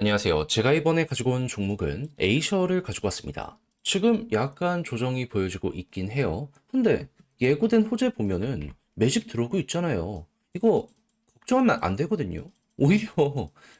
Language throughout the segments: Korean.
안녕하세요. 제가 이번에 가지고 온 종목은 에이셔를 가지고 왔습니다. 지금 약간 조정이 보여지고 있긴 해요. 근데 예고된 호재 보면은 매집 들어오고 있잖아요. 이거 걱정하면 안 되거든요. 오히려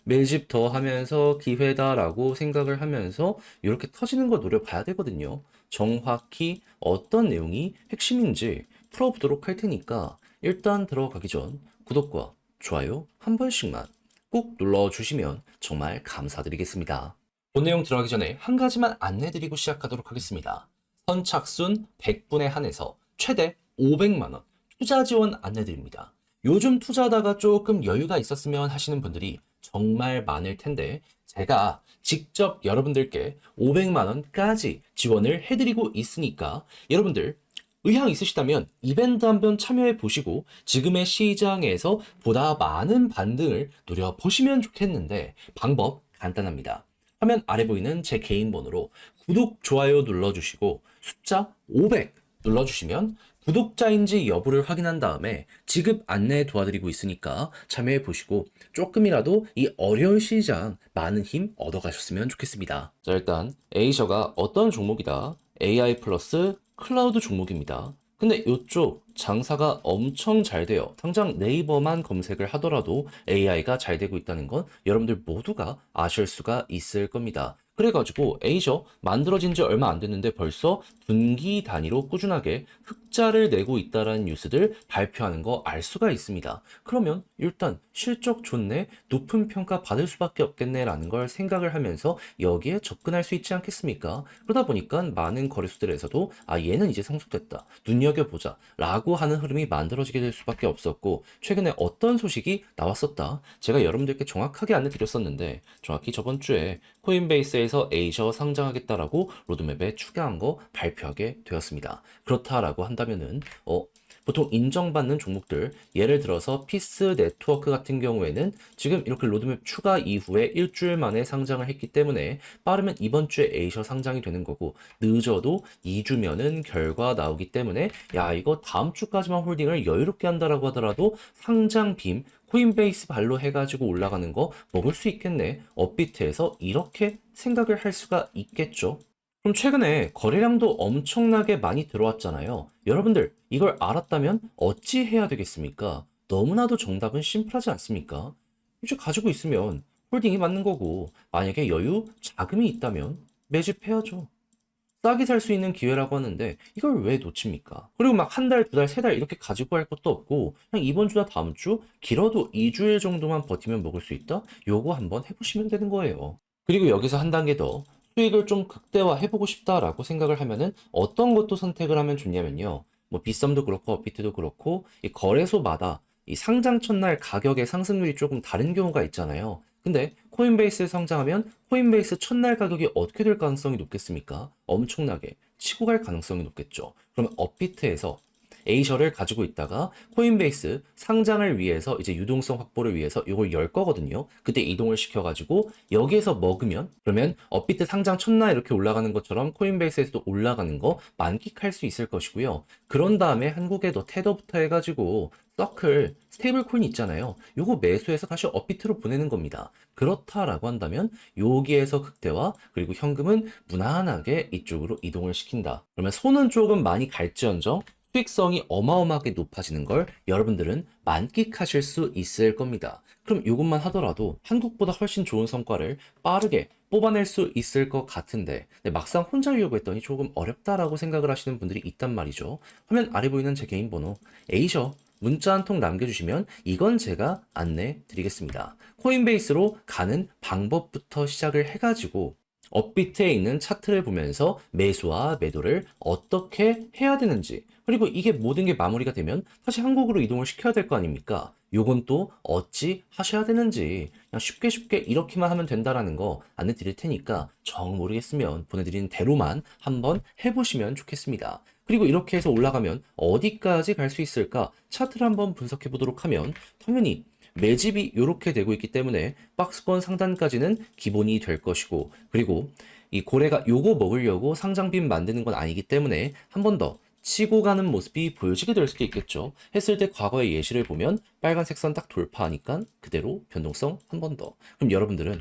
매집 더 하면서 기회다라고 생각을 하면서 이렇게 터지는 거 노려봐야 되거든요. 정확히 어떤 내용이 핵심인지 풀어보도록 할 테니까 일단 들어가기 전 구독과 좋아요 한 번씩만 꼭 눌러주시면 정말 감사드리겠습니다. 본 내용 들어가기 전에 한 가지만 안내드리고 시작하도록 하겠습니다. 선착순 100분에 한해서 최대 500만 원 투자 지원 안내드립니다. 요즘 투자하다가 조금 여유가 있었으면 하시는 분들이 정말 많을 텐데 제가 직접 여러분들께 500만 원까지 지원을 해드리고 있으니까 여러분들 의향 있으시다면 이벤트 한번 참여해 보시고 지금의 시장에서 보다 많은 반등을 노려보시면 좋겠는데 방법 간단합니다. 화면 아래 보이는 제 개인 번호로 구독, 좋아요 눌러주시고 숫자 500 눌러주시면 구독자인지 여부를 확인한 다음에 지급 안내 도와드리고 있으니까 참여해 보시고 조금이라도 이 어려운 시장 많은 힘 얻어가셨으면 좋겠습니다. 자, 일단 에이셔가 어떤 종목이다? AI 플러스 클라우드 종목입니다. 근데 이쪽 장사가 엄청 잘 돼요. 당장 네이버만 검색을 하더라도 AI가 잘 되고 있다는 건 여러분들 모두가 아실 수가 있을 겁니다. 그래가지고 에이셔 만들어진 지 얼마 안 됐는데 벌써 분기 단위로 꾸준하게 흑자를 내고 있다라는 뉴스들 발표하는 거 알 수가 있습니다. 그러면 일단 실적 좋네, 높은 평가 받을 수밖에 없겠네라는 걸 생각을 하면서 여기에 접근할 수 있지 않겠습니까? 그러다 보니까 많은 거래소들에서도 얘는 이제 성숙됐다, 눈여겨보자 라고 하는 흐름이 만들어지게 될 수밖에 없었고, 최근에 어떤 소식이 나왔었다, 제가 여러분들께 정확하게 안내드렸었는데 정확히 저번 주에 코인베이스에서 에이셔 상장하겠다라고 로드맵에 추가한 거 발표하게 되었습니다. 그렇다라고 한다면은 보통 인정받는 종목들, 예를 들어서 피스 네트워크 같은 경우에는 지금 이렇게 로드맵 추가 이후에 일주일 만에 상장을 했기 때문에 빠르면 이번 주에 에이셔 상장이 되는 거고, 늦어도 2주면은 결과 나오기 때문에 이거 다음 주까지만 홀딩을 여유롭게 한다라고 하더라도 상장 빔 코인베이스 발로 해가지고 올라가는 거 먹을 수 있겠네. 업비트에서 이렇게 생각을 할 수가 있겠죠. 그럼 최근에 거래량도 엄청나게 많이 들어왔잖아요. 여러분들, 이걸 알았다면 어찌 해야 되겠습니까? 너무나도 정답은 심플하지 않습니까? 이제 가지고 있으면 홀딩이 맞는 거고, 만약에 여유, 자금이 있다면 매집해야죠. 싸게 살 수 있는 기회라고 하는데 이걸 왜 놓칩니까? 그리고 막 한 달, 두 달, 세 달 이렇게 가지고 할 것도 없고 그냥 이번 주나 다음 주 길어도 2주일 정도만 버티면 먹을 수 있다? 요거 한번 해보시면 되는 거예요. 그리고 여기서 한 단계 더 수익을 좀 극대화해보고 싶다라고 생각을 하면은 어떤 것도 선택을 하면 좋냐면요. 뭐 빗썸도 그렇고 업비트도 그렇고 이 거래소마다 이 상장 첫날 가격의 상승률이 조금 다른 경우가 있잖아요. 근데 코인베이스에 상장하면 코인베이스 첫날 가격이 어떻게 될 가능성이 높겠습니까? 엄청나게 치고 갈 가능성이 높겠죠. 그러면 업비트에서 에이셔를 가지고 있다가 코인베이스 상장을 위해서 이제 유동성 확보를 위해서 이걸 열 거거든요. 그때 이동을 시켜가지고 여기에서 먹으면 그러면 업비트 상장 첫날 이렇게 올라가는 것처럼 코인베이스에서도 올라가는 거 만끽할 수 있을 것이고요. 그런 다음에 한국에도 테더부터 해가지고 서클 스테이블 코인 있잖아요. 요거 매수해서 다시 업비트로 보내는 겁니다. 그렇다라고 한다면 여기에서 극대화, 그리고 현금은 무난하게 이쪽으로 이동을 시킨다. 그러면 손은 조금 많이 갈지언정 수익성이 어마어마하게 높아지는 걸 여러분들은 만끽하실 수 있을 겁니다. 그럼 이것만 하더라도 한국보다 훨씬 좋은 성과를 빠르게 뽑아낼 수 있을 것 같은데 막상 혼자 하려고 했더니 조금 어렵다라고 생각을 하시는 분들이 있단 말이죠. 화면 아래 보이는 제 개인 번호 에이셔 문자 한 통 남겨주시면 이건 제가 안내 드리겠습니다. 코인베이스로 가는 방법부터 시작을 해가지고 업비트에 있는 차트를 보면서 매수와 매도를 어떻게 해야 되는지, 그리고 이게 모든 게 마무리가 되면 다시 한국으로 이동을 시켜야 될 거 아닙니까? 요건 또 어찌 하셔야 되는지 그냥 쉽게 쉽게 이렇게만 하면 된다라는 거 안내 드릴 테니까 정 모르겠으면 보내드리는 대로만 한번 해보시면 좋겠습니다. 그리고 이렇게 해서 올라가면 어디까지 갈 수 있을까? 차트를 한번 분석해 보도록 하면 당연히 매집이 이렇게 되고 있기 때문에 박스권 상단까지는 기본이 될 것이고, 그리고 이 고래가 요거 먹으려고 상장빔 만드는 건 아니기 때문에 한 번 더 치고 가는 모습이 보여지게 될 수도 있겠죠. 했을 때 과거의 예시를 보면 빨간색 선 딱 돌파하니까 그대로 변동성 한 번 더. 그럼 여러분들은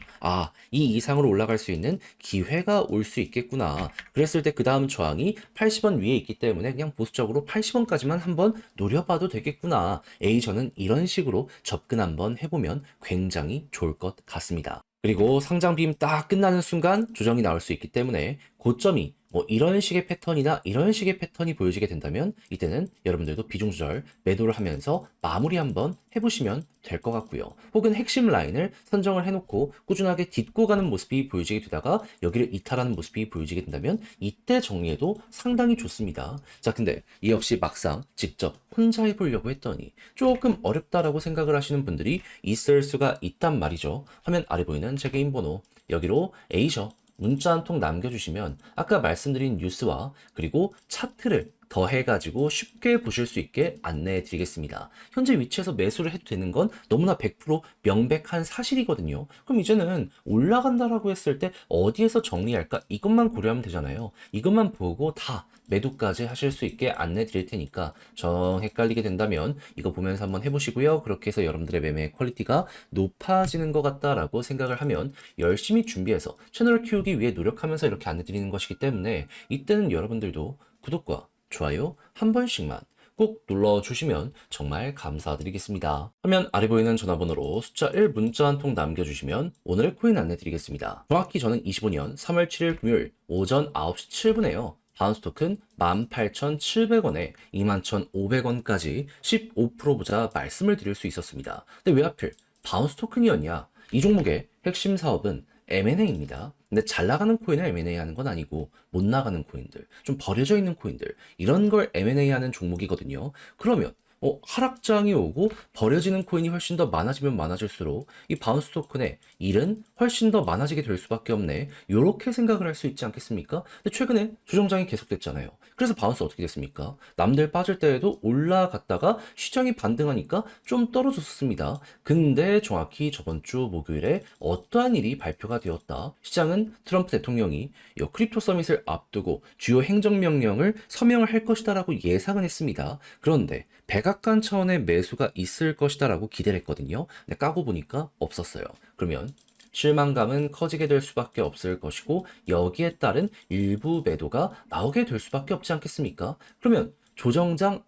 이 이상으로 올라갈 수 있는 기회가 올 수 있겠구나. 그랬을 때 그 다음 저항이 80원 위에 있기 때문에 그냥 보수적으로 80원까지만 한번 노려봐도 되겠구나. 에이저는 이런 식으로 접근 한번 해보면 굉장히 좋을 것 같습니다. 그리고 상장빔 딱 끝나는 순간 조정이 나올 수 있기 때문에 고점이 뭐 이런 식의 패턴이나 이런 식의 패턴이 보여지게 된다면 이때는 여러분들도 비중 조절 매도를 하면서 마무리 한번 해보시면 될 것 같고요. 혹은 핵심 라인을 선정을 해놓고 꾸준하게 딛고 가는 모습이 보여지게 되다가 여기를 이탈하는 모습이 보여지게 된다면 이때 정리해도 상당히 좋습니다. 자, 근데 이 역시 막상 직접 혼자 해보려고 했더니 조금 어렵다라고 생각을 하시는 분들이 있을 수가 있단 말이죠. 화면 아래 보이는 제 개인 번호 여기로 에이저 문자 한 통 남겨주시면 아까 말씀드린 뉴스와 그리고 차트를 더해가지고 쉽게 보실 수 있게 안내해 드리겠습니다. 현재 위치에서 매수를 해도 되는 건 너무나 100% 명백한 사실이거든요. 그럼 이제는 올라간다라고 했을 때 어디에서 정리할까? 이것만 고려하면 되잖아요. 이것만 보고 다 매도까지 하실 수 있게 안내 드릴 테니까 정 헷갈리게 된다면 이거 보면서 한번 해보시고요. 그렇게 해서 여러분들의 매매 퀄리티가 높아지는 것 같다라고 생각을 하면 열심히 준비해서 채널을 키우기 위해 노력하면서 이렇게 안내 드리는 것이기 때문에 이때는 여러분들도 구독과 좋아요 한 번씩만 꼭 눌러주시면 정말 감사드리겠습니다. 화면 아래 보이는 전화번호로 숫자 1 문자 한 통 남겨주시면 오늘의 코인 안내 드리겠습니다. 정확히 저는 25년 3월 7일 금요일 오전 9시 7분에요. 바운스 토큰 18,700원에 21,500원까지 15% 보자 말씀을 드릴 수 있었습니다. 근데 왜 하필 바운스 토큰이었냐? 이 종목의 핵심 사업은 M&A입니다. 근데 잘 나가는 코인을 M&A 하는 건 아니고 못 나가는 코인들, 좀 버려져 있는 코인들 이런 걸 M&A 하는 종목이거든요. 그러면 하락장이 오고 버려지는 코인이 훨씬 더 많아지면 많아질수록 이 바운스 토큰의 일은 훨씬 더 많아지게 될 수밖에 없네. 요렇게 생각을 할 수 있지 않겠습니까? 근데 최근에 조정장이 계속됐잖아요. 그래서 바운스 어떻게 됐습니까? 남들 빠질 때에도 올라갔다가 시장이 반등하니까 좀 떨어졌습니다. 근데 정확히 저번 주 목요일에 어떠한 일이 발표가 되었다. 시장은 트럼프 대통령이 이 크립토 서밋을 앞두고 주요 행정명령을 서명을 할 것이다라고 예상은 했습니다. 그런데 백악관 차원의 매수가 있을 것이다라고 기대를 했거든요. 근데 까고 보니까 없었어요. 그러면 실망감은 커지게 될 수밖에 없을 것이고 여기에 따른 일부 매도가 나오게 될 수밖에 없지 않겠습니까? 그러면 조정장,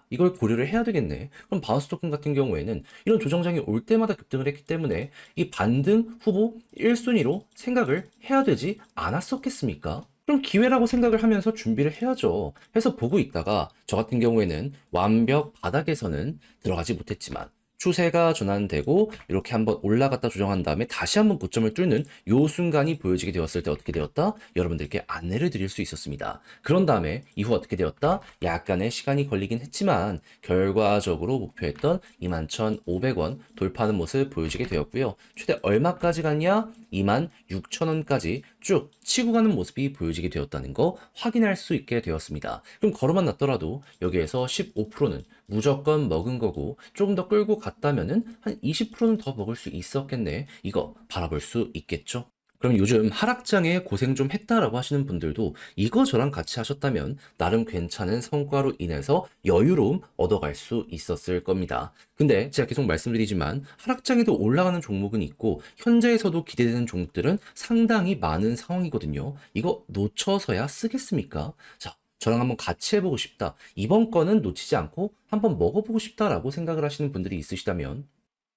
이걸 고려를 해야 되겠네. 그럼 바운스 토큰 같은 경우에는 이런 조정장이 올 때마다 급등을 했기 때문에 이 반등 후보 1순위로 생각을 해야 되지 않았었겠습니까? 그럼 기회라고 생각을 하면서 준비를 해야죠. 해서 보고 있다가 저 같은 경우에는 완벽 바닥에서는 들어가지 못했지만 추세가 전환되고 이렇게 한번 올라갔다 조정한 다음에 다시 한번 고점을 뚫는 요 순간이 보여지게 되었을 때 어떻게 되었다? 여러분들께 안내를 드릴 수 있었습니다. 그런 다음에 이후 어떻게 되었다? 약간의 시간이 걸리긴 했지만 결과적으로 목표했던 21,500원 돌파하는 모습 보여지게 되었고요. 최대 얼마까지 갔냐? 26,000원까지 쭉 치고 가는 모습이 보여지게 되었다는 거 확인할 수 있게 되었습니다. 그럼 걸어만 놨더라도 여기에서 15%는 무조건 먹은 거고 조금 더 끌고 갔다면은 한 20%는 더 먹을 수 있었겠네. 이거 바라볼 수 있겠죠? 그럼 요즘 하락장에 고생 좀 했다라고 하시는 분들도 이거 저랑 같이 하셨다면 나름 괜찮은 성과로 인해서 여유로움 얻어갈 수 있었을 겁니다. 근데 제가 계속 말씀드리지만 하락장에도 올라가는 종목은 있고 현재에서도 기대되는 종목들은 상당히 많은 상황이거든요. 이거 놓쳐서야 쓰겠습니까? 자, 저랑 한번 같이 해보고 싶다. 이번 거는 놓치지 않고 한번 먹어보고 싶다라고 생각을 하시는 분들이 있으시다면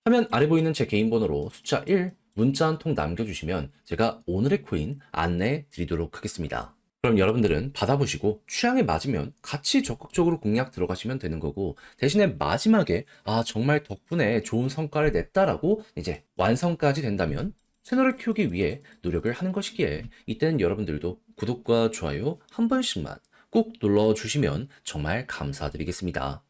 화면 아래 보이는 제 개인 번호로 숫자 1 문자 한 통 남겨주시면 제가 오늘의 코인 안내해 드리도록 하겠습니다. 그럼 여러분들은 받아보시고 취향에 맞으면 같이 적극적으로 공략 들어가시면 되는 거고 대신에 마지막에 정말 덕분에 좋은 성과를 냈다라고 이제 완성까지 된다면 채널을 키우기 위해 노력을 하는 것이기에 이때는 여러분들도 구독과 좋아요 한 번씩만 꼭 눌러주시면 정말 감사드리겠습니다.